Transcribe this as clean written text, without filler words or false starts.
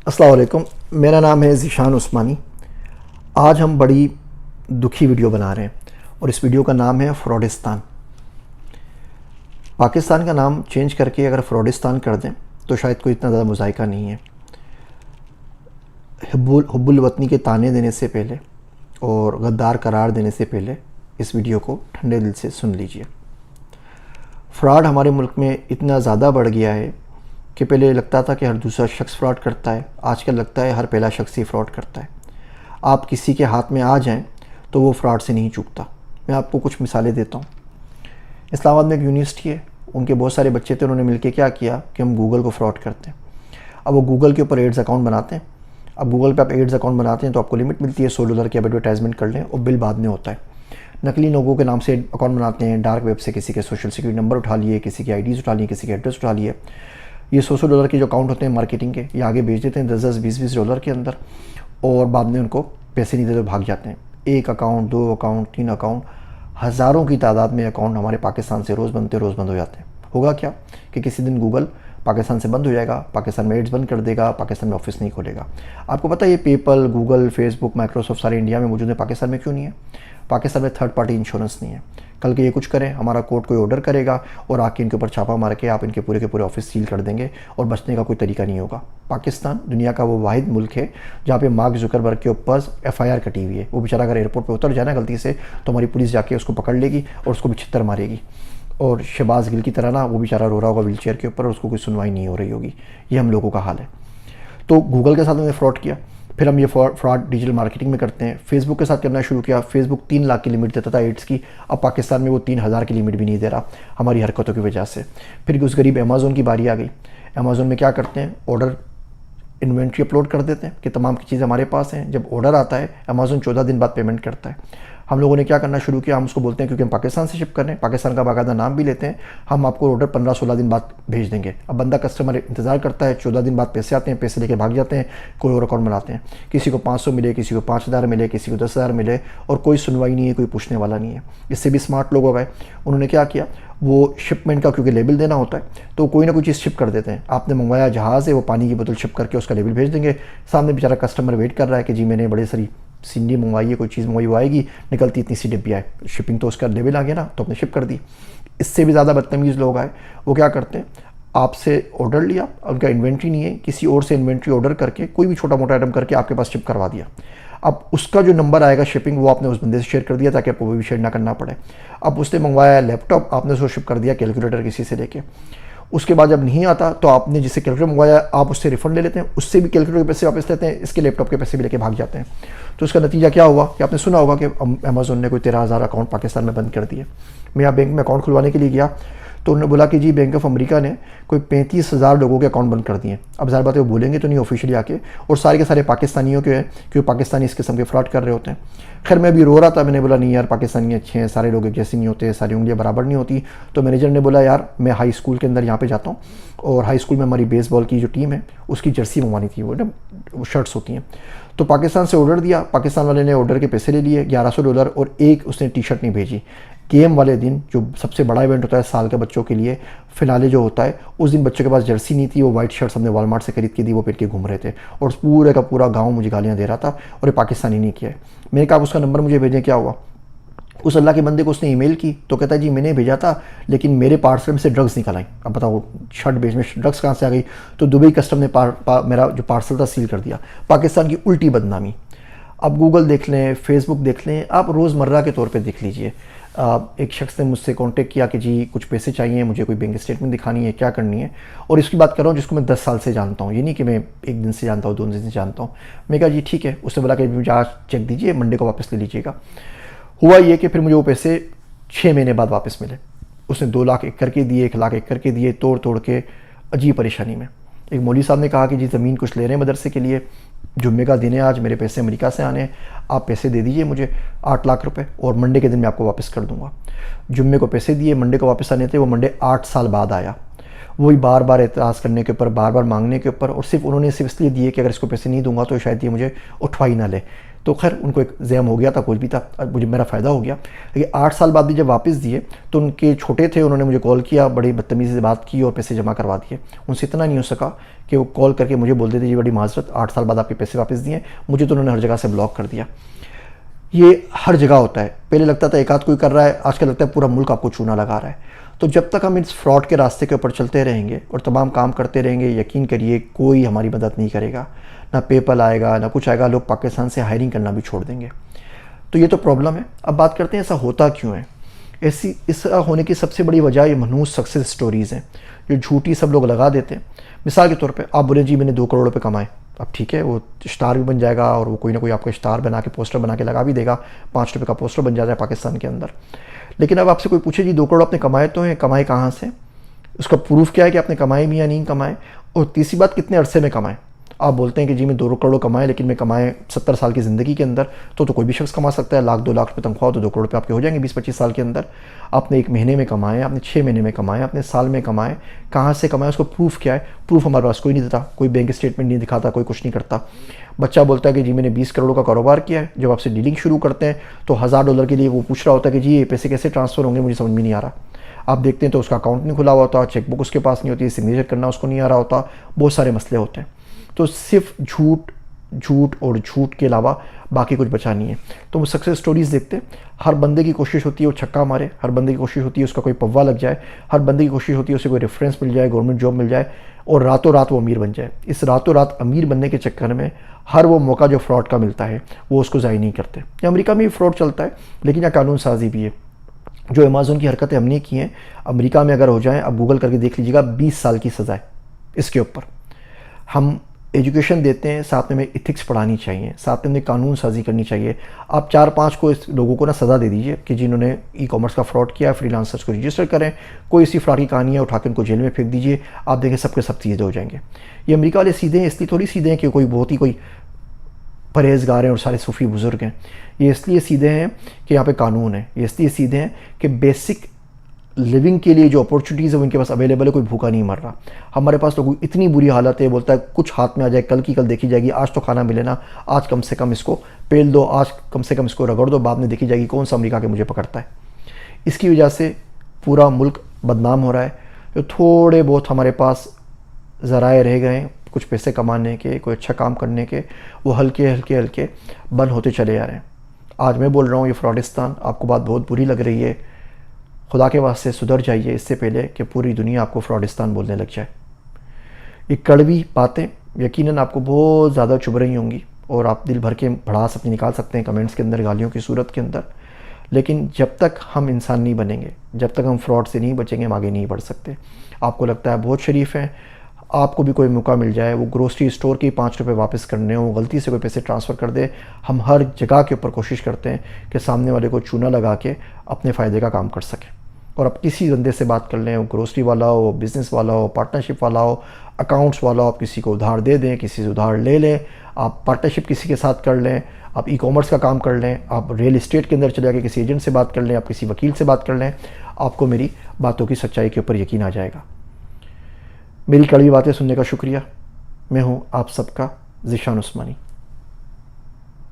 अस्सलाम वालेकुम। मेरा नाम है ज़ीशान उस्मानी। आज हम बड़ी दुखी वीडियो बना रहे हैं और इस वीडियो का नाम है फ्रॉडिस्तान। पाकिस्तान का नाम चेंज करके अगर फ्रॉडिस्तान कर दें तो शायद कोई इतना ज़्यादा मुज़ायका नहीं है। हुब्बुल वतनी के ताने देने से पहले और गद्दार करार देने से पहले इस वीडियो को ठंडे दिल से सुन लीजिए। फ्रॉड हमारे मुल्क में इतना ज़्यादा बढ़ गया है कि पहले लगता था कि हर दूसरा शख्स फ्रॉड करता है, आजकल लगता है हर पहला शख्स ही फ्रॉड करता है। आप किसी के हाथ में आ जाएं तो वो फ्रॉड से नहीं चूकता। मैं आपको कुछ मिसालें देता हूँ। इस्लामाबाद में एक यूनिवर्सिटी है, उनके बहुत सारे बच्चे थे, उन्होंने मिलकर क्या किया कि हम गूगल को फ्रॉड करते हैं। अब वो गूगल के ऊपर एड्स अकाउंट बनाते हैं। अब गूगल पे आप एड्स अकाउंट बनाते हैं तो आपको लिमिट मिलती है $100 की, एडवर्टाइजमेंट कर लें और बिल बाद में होता है। नकली लोगों के नाम से अकाउंट बनाते हैं, डार्क वेब से किसी के सोशल सिक्योरिटी नंबर उठा लिए, किसी की आईडीज़ उठा लिए, किसी के एड्रेस उठा लिए। ये $100 के जो अकाउंट होते हैं मार्केटिंग के, ये आगे बेच देते हैं 10-10, $20-20 के अंदर और बाद में उनको पैसे नहीं देते, भाग जाते हैं। एक अकाउंट, 2 अकाउंट, 3 अकाउंट, हज़ारों की तादाद में अकाउंट हमारे पाकिस्तान से रोज़ बनते रोज़ बंद हो जाते हैं। होगा क्या कि किसी दिन गूगल पाकिस्तान से बंद हो जाएगा, पाकिस्तान में एड्स बंद कर देगा, पाकिस्तान में ऑफिस नहीं खोलेगा। आपको पता है ये पेपल, गूगल, फेसबुक, माइक्रोसॉफ्ट सारे इंडिया में मौजूद है, पाकिस्तान में क्यों नहीं है? पाकिस्तान में थर्ड पार्टी इंश्योरेंस नहीं है। कल के ये कुछ करें, हमारा कोर्ट कोई ऑर्डर करेगा और आके इनके ऊपर छापा मार के आप इनके पूरे के पूरे ऑफिस सील कर देंगे और बचने का कोई तरीका नहीं होगा। पाकिस्तान दुनिया का वो वाहिद मुल्क है जहाँ पे मार्क जुकरबर्ग के ऊपर FIR कटी हुई है। वो बेचारा अगर एयरपोर्ट पे उतर जाए ना गलती से तो हमारी पुलिस जाके उसको पकड़ लेगी और उसको भी छित्तर मारेगी। और शहबाज गिल की तरह ना वो बेचारा रो रहा होगा व्हील चेयर के ऊपर और उसको कोई सुनवाई नहीं हो रही होगी। ये हम लोगों का हाल है। तो गूगल के साथ हमने फ्रॉड किया, फिर हम ये फ्रॉड डिजिटल मार्केटिंग में करते हैं। फेसबुक के साथ करना शुरू किया। फेसबुक 3 लाख की लिमिट देता था एड्स की, अब पाकिस्तान में वो 3000 की लिमिट भी नहीं दे रहा हमारी हरकतों की वजह से। फिर उस गरीब अमेज़न की बारी आ गई। अमेज़न में क्या करते हैं, ऑर्डर इन्वेंट्री अपलोड कर देते हैं कि तमाम की चीज़ें हमारे पास हैं। जब ऑर्डर आता है अमेज़न 14 दिन बाद पेमेंट करता है। हम लोगों ने क्या करना शुरू किया, हम उसको बोलते हैं क्योंकि हम पाकिस्तान से शिप कर रहे हैं, पाकिस्तान का बाकायदा नाम भी लेते हैं, हम आपको ऑर्डर 15-16 दिन बाद भेज देंगे। अब बंदा कस्टमर इंतज़ार करता है, 14 दिन बाद पैसे आते हैं, पैसे लेके भाग जाते हैं, कोई और अकाउंट बनाते हैं। किसी को 500 मिले, किसी को 5000 मिले, किसी को 10,000 मिले और कोई सुनवाई नहीं है, कोई पूछने वाला नहीं है। इससे भी स्मार्ट लोग हो गए। उन्होंने क्या किया, वो शिपमेंट का क्योंकि लेबल देना होता है तो कोई ना कोई चीज़ शिप कर देते हैं। आपने मंगवाया जहाज़ है, वो पानी की बोतल शिप करके उसका लेबल भेज देंगे। सामने बेचारा कस्टमर वेट कर रहा है कि जी मैंने बड़ी सारी सीनरी मंगवाई है, कोई चीज़ मंगवाई, वो आएगी, निकलती इतनी सी डिब्बी आए, शिपिंग तो उसका लेवल आ गया ना, तो आपने शिप कर दी। इससे भी ज़्यादा बदतमीज़ लोग आए, वो क्या करते हैं, आपसे ऑर्डर लिया, उनका इन्वेंट्री नहीं है, किसी और से इन्वेंट्री ऑर्डर करके कोई भी छोटा मोटा आइटम करके आपके पास शिप करवा दिया। अब उसका जो नंबर आएगा शिपिंग, वो आपने उस बंदे से शेयर कर दिया ताकि आपको वो भी शेयर ना करना पड़े। अब उसने मंगवाया लैपटॉप, आपने उसको शिप कर दिया कैलकुलेटर किसी से लेके। उसके बाद जब नहीं आता तो आपने जिससे कैलकुलेटर मंगवाया आप उससे रिफंड ले लेते हैं, उससे भी कैलकुलेटर के पैसे वापस लेते हैं, इसके लैपटॉप के पैसे भी लेके भाग जाते हैं। तो उसका नतीजा क्या हुआ कि आपने सुना होगा कि अमेज़न ने कोई 13,000 अकाउंट पाकिस्तान में बंद कर दिए। मैं यहाँ बैंक में अकाउंट खुलवाने के लिए गया तो उन्होंने बोला कि जी बैंक ऑफ अमेरिका ने कोई 35,000 लोगों के अकाउंट बंद कर दिए। अब ज़ाहिर बात है वो बोलेंगे तो नहीं ऑफिशियली आके, और सारे के सारे पाकिस्तानियों के, क्योंकि पाकिस्तानी इस किस्म के फ्रॉड कर रहे होते हैं। खैर मैं अभी रो रहा था, मैंने बोला नहीं यार पाकिस्तानी अच्छे हैं, सारे लोग एक जैसे नहीं होते, सारी उंगलियां बराबर नहीं होती। तो मैनेजर ने बोला यार मैं हाई स्कूल के अंदर यहाँ पे जाता हूँ और हाई स्कूल में हमारी बेसबॉल की जो टीम है उसकी जर्सी मंगवानी थी, वो ना वो शर्ट्स होती हैं। तो पाकिस्तान से ऑर्डर दिया, पाकिस्तान वाले ने ऑर्डर के पैसे ले लिए $1100 और एक उसने टी शर्ट नहीं भेजी। गेम वाले दिन जो सबसे बड़ा इवेंट होता है साल के बच्चों के लिए, फिनाले जो होता है, उस दिन बच्चों के पास जर्सी नहीं थी, वो वाइट शर्ट्स हमने वॉलमार्ट से खरीद के दी, वो पहन के घूम रहे थे और पूरे का पूरा गांव मुझे गालियां दे रहा था और ये पाकिस्तानी नहीं किया है। मैंने कहा उसका नंबर मुझे भेजें, क्या हुआ? उस अल्लाह के बंदे को उसने ईमेल की तो कहता है जी मैंने भेजा था लेकिन मेरे पार्सल में से ड्रग्स निकल आई। अब बताओ शर्ट बेच में ड्रग्स कहाँ से आ गई? तो दुबई कस्टम ने मेरा जो पार्सल था सील कर दिया। पाकिस्तान की उल्टी बदनामी। अब गूगल देख लें, फेसबुक देख लें, आप रोज़मर्रा के तौर पे देख लीजिए। एक शख्स ने मुझसे कांटेक्ट किया कि जी कुछ पैसे चाहिए, मुझे कोई बैंक स्टेटमेंट दिखानी है, क्या करनी है। और इसकी बात कर रहा हूँ जिसको मैं 10 साल से जानता हूँ, ये नहीं कि मैं एक दिन से जानता हूँ, 2 दिन से जानता हूँ। मैं कहा जी ठीक है। उसने बोला कि मुझे आज चेक दीजिए, मंडे को वापस ले लीजिएगा। हुआ ये कि फिर मुझे वो पैसे 6 महीने बाद वापस मिले। उसने 2 लाख एक करके दिए, 1 लाख एक करके दिए, तोड़ तोड़ के अजीब परेशानी में। एक मौलवी साहब ने कहा कि जी ज़मीन कुछ ले रहे हैं मदरसे के लिए, जुम्मे का दिन है आज, मेरे पैसे अमेरिका से आने हैं, आप पैसे दे दीजिए मुझे 8 लाख रुपए और मंडे के दिन मैं आपको वापस कर दूंगा। जुम्मे को पैसे दिए, मंडे को वापस आने थे, वो मंडे 8 साल बाद आया। वही बार बार एतराज़ करने के ऊपर, बार बार मांगने के ऊपर, और सिर्फ उन्होंने सिर्फ इसलिए दिए कि अगर इसको पैसे नहीं दूंगा तो शायद ये मुझे उठवा ही ना ले। तो खैर उनको एक जैम हो गया था, कुछ भी था, मुझे मेरा फ़ायदा हो गया। लेकिन 8 साल बाद भी जब वापस दिए तो उनके छोटे थे, उन्होंने मुझे कॉल किया, बड़ी बदतमीज़ी से बात की और पैसे जमा करवा दिए। उनसे इतना नहीं हो सका कि वो कॉल करके मुझे बोल देते जी बड़ी माजरत, 8 साल बाद आपके पैसे वापस दिए। मुझे तो उन्होंने हर जगह से ब्लॉक कर दिया। ये हर जगह होता है। पहले लगता था एक आध कोई कर रहा है, आजकल लगता है पूरा मुल्क आपको चूना लगा रहा है। तो जब तक हम इस फ्रॉड के रास्ते के ऊपर चलते रहेंगे और तमाम काम करते रहेंगे, यकीन करिए कोई हमारी मदद नहीं करेगा, ना पेपल आएगा ना कुछ आएगा, लोग पाकिस्तान से हायरिंग करना भी छोड़ देंगे। तो ये तो प्रॉब्लम है। अब बात करते हैं ऐसा होता क्यों है। ऐसा होने की सबसे बड़ी वजह ये मनहूस सक्सेस स्टोरीज़ हैं जो झूठी सब लोग लगा देते हैं। मिसाल के तौर पे आप बोले जी मैंने 2 करोड़ रुपए कमाए, अब ठीक है वो स्टार भी बन जाएगा और वो कोई ना कोई आपका स्टार बना के पोस्टर बना के लगा भी देगा, 5 रुपये का पोस्टर बन जाता है पाकिस्तान के अंदर। लेकिन अब आपसे कोई पूछे जी 2 करोड़ आपने कमाए तो हैं, कमाए कहाँ से, उसका प्रूफ क्या है कि आपने कमाए भी या नहीं कमाए, और तीसरी बात कितने अरसे में कमाए। आप बोलते हैं कि जी मैं 2 करोड़ कमाए लेकिन मैं कमाए 70 साल की ज़िंदगी के अंदर, तो कोई भी शख्स कमा सकता है। 1 लाख 2 लाख रुपये तनख्वाह तो 2 करोड़ रुपये आपके हो जाएंगे 20-25 साल के अंदर। आपने 1 महीने में कमाए, आपने 6 महीने में कमाए, आपने साल में कमाए, कहाँ से कमाए, उसको प्रूफ क्या है। प्रूफ हमारे पास कोई नहीं देता, कोई बैंक स्टेटमेंट नहीं दिखाता, कोई कुछ नहीं करता। बच्चा बोलता है कि जी मैंने 20 करोड़ का कारोबार किया है। जब आपसे डीलिंग शुरू करते हैं तो $1000 के लिए वो पूछ रहा होता है कि जी ये पैसे कैसे ट्रांसफ़र होंगे, मुझे समझ में नहीं आ रहा। आप देखते हैं तो उसका अकाउंट नहीं खुला हुआ होता, चेकबुक उसके पास नहीं होती, सिग्नेचर करना उसको नहीं आ रहा होता, बहुत सारे मसले होते हैं। तो सिर्फ झूठ और झूठ के अलावा बाकी कुछ बचा नहीं है। तो वो सक्सेस स्टोरीज़ देखते हैं, हर बंदे की कोशिश होती है वो छक्का मारे, हर बंदे की कोशिश होती है उसका कोई पव्वा लग जाए, हर बंदे की कोशिश होती है उसे कोई रेफरेंस मिल जाए, गवर्नमेंट जॉब मिल जाए और रातों रात वो अमीर बन जाए। इस रातों रात अमीर बनने के चक्कर में हर वो मौका जो फ्रॉड का मिलता है वो उसको ज़ाय नहीं करते। ये अमेरिका में भी फ्रॉड चलता है लेकिन यहाँ कानून साजी भी है। जो अमेज़न की हरकतें हमने की हैं अमेरिका में अगर हो जाएँ, अब गूगल करके देख लीजिएगा, 20 साल की सज़ा है इसके ऊपर। हम एजुकेशन देते हैं, साथ में हमें इथिक्स पढ़ानी चाहिए, साथ में हमें कानून साजी करनी चाहिए। आप 4-5 को इस लोगों को ना सज़ा दे दीजिए कि जिन्होंने ई-कॉमर्स का फ्रॉड किया, फ्रीलांसर्स को रजिस्टर करें, कोई इसी फ्रॉड की कहानी है उठा के उनको जेल में फेंक दीजिए, आप देखें सबके सब चीज़ें हो जाएंगे। ये अमेरिका वाले सीधे हैं, इसलिए थोड़ी सीधे हैं कि कोई बहुत ही कोई परहेजगार हैं और सारे सूफ़ी बुज़ुर्ग हैं। ये इसलिए सीधे हैं कि यहाँ पे कानून है, ये इसलिए सीधे हैं कि बेसिक लिविंग के लिए जो अपॉर्चुनिटीज़ है वो इनके पास अवेलेबल है, कोई भूखा नहीं मर रहा। हमारे पास लोगों की इतनी बुरी हालत है, बोलता है कुछ हाथ में आ जाए कल की कल देखी जाएगी, आज तो खाना मिले ना, आज कम से कम इसको पेल दो, आज कम से कम इसको रगड़ दो, बाद में देखी जाएगी कौन सा अमेरिका के मुझे पकड़ता है। इसकी वजह से पूरा मुल्क बदनाम हो रहा है। जो थोड़े बहुत हमारे पास ज़राए रह गए हैं कुछ पैसे कमाने के, कोई अच्छा काम करने के, वो हल्के हल्के हल्के बंद होते चले आ रहे हैं। आज मैं बोल रहा हूँ ये फ्रॉडिस्तान, आपको बात बहुत बुरी लग रही है, खुदा के वास्ते सुधर जाइए इससे पहले कि पूरी दुनिया आपको फ्रॉडिस्तान बोलने लग जाए। ये कड़वी बातें यकीनन आपको बहुत ज़्यादा चुभ रही होंगी और आप दिल भर के भड़ास अपनी निकाल सकते हैं कमेंट्स के अंदर, गालियों की सूरत के अंदर। लेकिन जब तक हम इंसान नहीं बनेंगे, जब तक हम फ्रॉड से नहीं बचेंगे, हम आगे नहीं बढ़ सकते। आपको लगता है बहुत शरीफ हैं, आपको भी कोई मौका मिल जाए, वो ग्रोसरी स्टोर के 5 रुपये वापस करने हो, गलती से कोई पैसे ट्रांसफ़र कर दे, हम हर जगह के ऊपर कोशिश करते हैं कि सामने वाले को चूना लगा के अपने फ़ायदे का काम कर सकें। और आप किसी बंदे से बात कर लें, वो ग्रोसरी वाला हो, बिज़नेस वाला हो, पार्टनरशिप वाला हो, अकाउंट्स वाला हो, आप किसी को उधार दे दें, किसी से उधार ले लें, आप पार्टनरशिप किसी के साथ कर लें, आप ई-कॉमर्स का काम कर लें, आप रियल इस्टेट के अंदर चले जाके किसी एजेंट से बात कर लें, आप किसी वकील से बात कर लें, आपको मेरी बातों की सच्चाई के ऊपर यकीन आ जाएगा। मेरी कड़वी बातें सुनने का शुक्रिया। मैं हूँ आप सबका ज़ीशान उस्मानी।